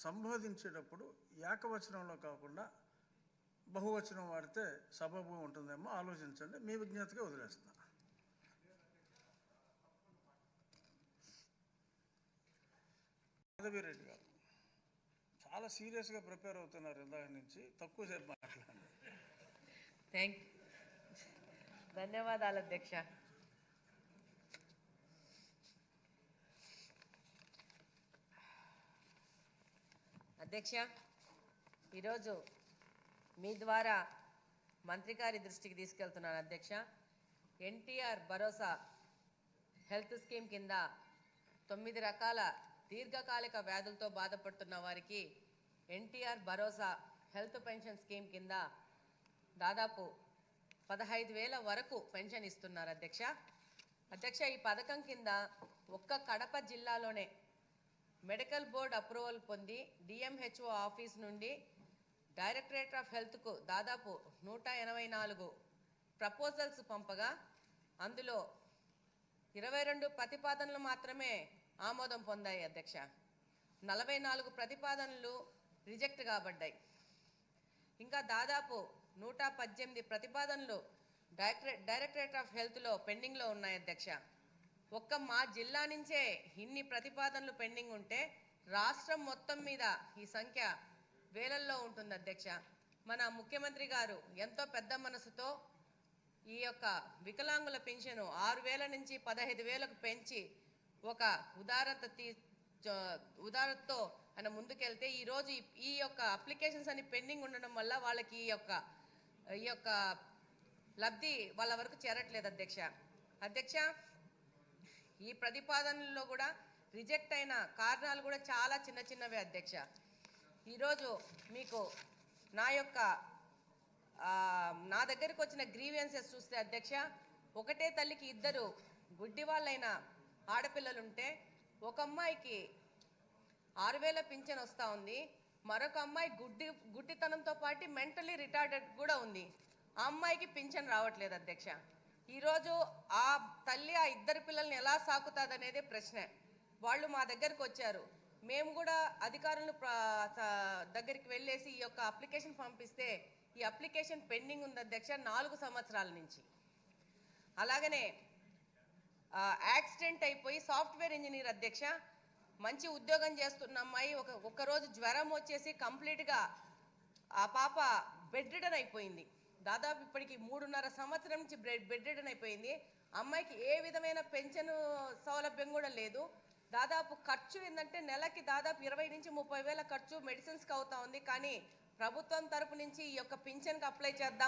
సంబోధించేటప్పుడు ఏకవచనంలో కాకుండా బహువచనం వాడితే సబబు ఉంటుందేమో ఆలోచించండి. మీ విజ్ఞతగా వదిలేస్తున్నా. మాధవిరెడ్డి గారు చాలా సీరియస్గా ప్రిపేర్ అవుతున్నారు ఇందాక నుంచి, తక్కువసేపు మాట్లాడండి. థ్యాంక్ యూ, ధన్యవాదాలు అధ్యక్ష. అధ్యక్ష, ఈరోజు మీ ద్వారా మంత్రి గారి దృష్టికి తీసుకెళ్తున్నాను అధ్యక్ష. ఎన్టీఆర్ భరోసా హెల్త్ స్కీమ్ కింద 9 రకాల దీర్ఘకాలిక వ్యాధులతో బాధపడుతున్న వారికి ఎన్టీఆర్ భరోసా హెల్త్ పెన్షన్ స్కీమ్ కింద దాదాపు 15,000 వరకు పెన్షన్ ఇస్తున్నారు అధ్యక్ష. అధ్యక్ష, ఈ పథకం కింద ఒక్క కడప జిల్లాలోనే మెడికల్ బోర్డ్ అప్రూవల్ పొంది డిఎంహెచ్ఓ ఆఫీస్ నుండి డైరెక్టరేట్ ఆఫ్ హెల్త్కు దాదాపు 184 ప్రపోజల్స్ పంపగా అందులో 22 ప్రతిపాదనలు మాత్రమే ఆమోదం పొందాయి అధ్యక్ష. 44 ప్రతిపాదనలు రిజెక్ట్ కాబడ్డాయి. ఇంకా దాదాపు 118 ప్రతిపాదనలు డైరెక్టరేట్ ఆఫ్ హెల్త్లో పెండింగ్లో ఉన్నాయి అధ్యక్ష. ఒక్క మా జిల్లా నుంచే ఇన్ని ప్రతిపాదనలు పెండింగ్ ఉంటే రాష్ట్రం మొత్తం మీద ఈ సంఖ్య వేలల్లో ఉంటుంది అధ్యక్ష. మన ముఖ్యమంత్రి గారు ఎంతో పెద్ద మనసుతో ఈ యొక్క వికలాంగుల పెన్షన్ 6,000 నుంచి 15,000కు పెంచి ఒక ఉదారతతో ఆయన ముందుకెళ్తే ఈరోజు ఈ యొక్క అప్లికేషన్స్ అన్ని పెండింగ్ ఉండడం వల్ల వాళ్ళకి ఈ యొక్క లబ్ధి వాళ్ళ వరకు చేరట్లేదు అధ్యక్ష. అధ్యక్ష, ఈ ప్రతిపాదనల్లో కూడా రిజెక్ట్ అయిన కారణాలు కూడా చాలా చిన్న చిన్నవే అధ్యక్ష. ఈరోజు మీకు నా దగ్గరికి వచ్చిన గ్రీవియన్సెస్ చూస్తే అధ్యక్ష, ఒకటే తల్లికి 2 గుడ్డి వాళ్ళైన ఆడపిల్లలుంటే ఒక అమ్మాయికి 6,000 పింఛన్ వస్తూ ఉంది, మరొక అమ్మాయి గుడ్డితనంతో పాటు మెంటలీ రిటార్డెడ్ కూడా ఉంది. ఆ అమ్మాయికి పింఛన్ రావట్లేదు అధ్యక్ష. ఈరోజు ఆ తల్లి ఆ 2 పిల్లల్ని ఎలా సాకుతుందనేదే ప్రశ్న. వాళ్ళు మా దగ్గరకు వచ్చారు. మేము కూడా అధికారుల దగ్గరికి వెళ్ళేసి ఈ యొక్క అప్లికేషన్ పంపిస్తే ఈ అప్లికేషన్ పెండింగ్ ఉంది అధ్యక్ష 4 సంవత్సరాల నుంచి. అలాగనే యాక్సిడెంట్ అయిపోయి సాఫ్ట్వేర్ ఇంజనీర్ అధ్యక్ష, మంచి ఉద్యోగం చేస్తున్న అమ్మాయి ఒక్కరోజు జ్వరం వచ్చేసి కంప్లీట్గా ఆ పాప బెడ్ రిడన్ అయిపోయింది. దాదాపు ఇప్పటికి 3.5 సంవత్సరం నుంచి బెడ్ రిడన్ అయిపోయింది. అమ్మాయికి ఏ విధమైన పెన్షన్ సౌలభ్యం కూడా లేదు. దాదాపు ఖర్చు ఏంటంటే నెలకి దాదాపు 20 నుంచి 30 వేల ఖర్చు మెడిసిన్స్కి అవుతా ఉంది. కానీ ప్రభుత్వం తరపు నుంచి ఈ యొక్క పింఛన్కి అప్లై చేద్దాం